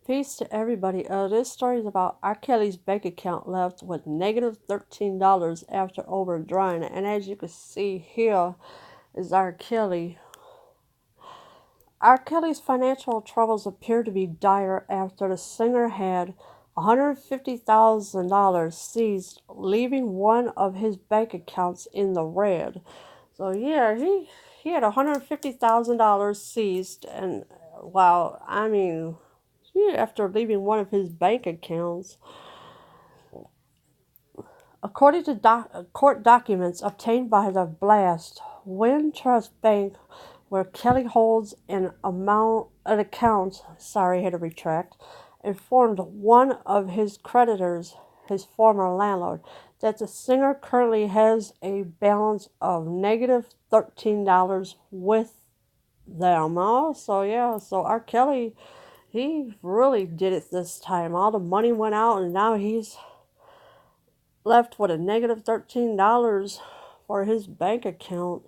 Peace to everybody. This story is about R. Kelly's bank account left with negative $13 after overdrawing. And as you can see here is R. Kelly. R. Kelly's financial troubles appear to be dire after the singer had $150,000 seized, leaving one of his bank accounts in the red. So yeah, he had $150,000 seized, and wow, I mean, yeah, after leaving one of his bank accounts. According to court documents obtained by the Blast Wind Trust Bank, where Kelly holds an account, sorry, I had to retract, informed one of his creditors, his former landlord, that the singer currently has a balance of negative $13 with them. Oh, so yeah, so R. Kelly, he really did it this time. All the money went out, and now he's left with a negative $13 for his bank account.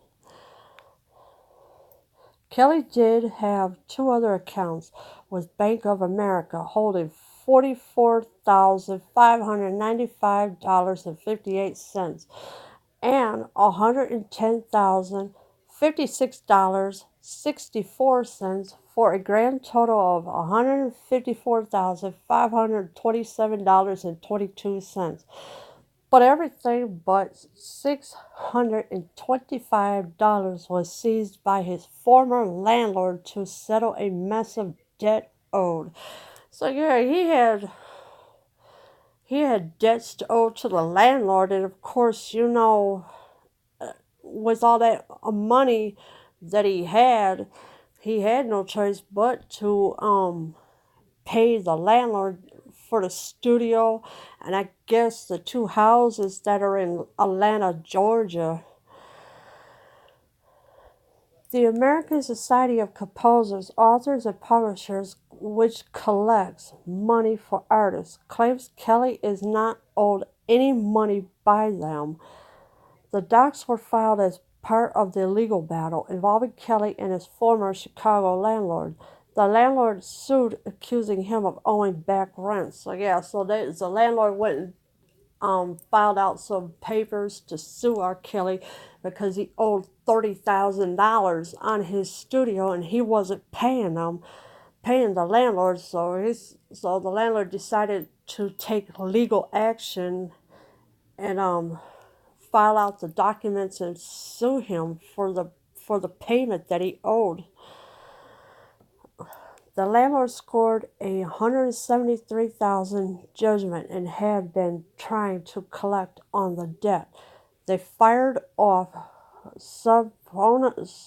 Kelly did have two other accounts with Bank of America holding $44,595.58 and $110,056.64 for a grand total of $154,527.22. But everything but $625 was seized by his former landlord to settle a massive debt owed. So yeah, he had debts to owe to the landlord, and of course, with all that money that he had no choice but to pay the landlord for the studio, and I guess the two houses that are in Atlanta, Georgia. The American Society of Composers, Authors, and Publishers, which collects money for artists, claims Kelly is not owed any money by them. The docs were filed as part of the legal battle involving Kelly and his former Chicago landlord. The landlord sued, accusing him of owing back rent. So yeah, the landlord went and filed out some papers to sue R. Kelly because he owed $30,000 on his studio, and he wasn't paying the landlord. So the landlord decided to take legal action and file out the documents and sue him for the payment that he owed. The landlord scored a $173,000 judgment and had been trying to collect on the debt. They fired off sopranos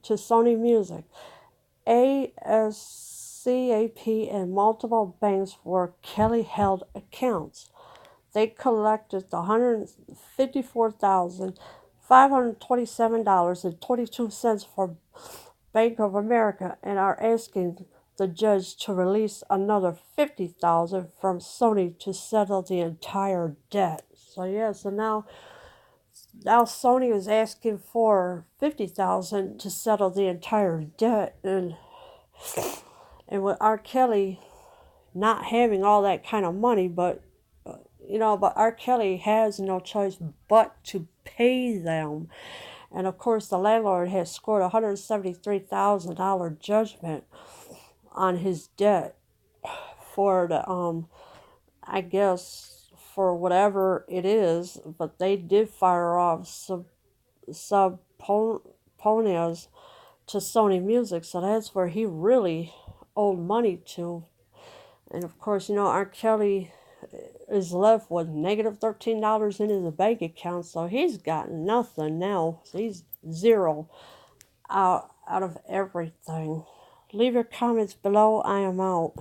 to Sony Music, ASCAP, and multiple banks where Kelly held accounts. They collected the $154,527.22 for Bank of America and are asking the judge to release another $50,000 from Sony to settle the entire debt. So yeah, so now Sony is asking for $50,000 to settle the entire debt, and with R. Kelly not having all that kind of money, but R. Kelly has no choice but to pay them. And of course, the landlord has scored a $173,000 judgment on his debt for I guess for whatever it is, but they did fire off subpoenas to Sony Music, so that's where he really owed money to. And of course, R. Kelly is left with negative $13 in his bank account, so he's got nothing now. So he's zero out of everything. Leave your comments below. I am out.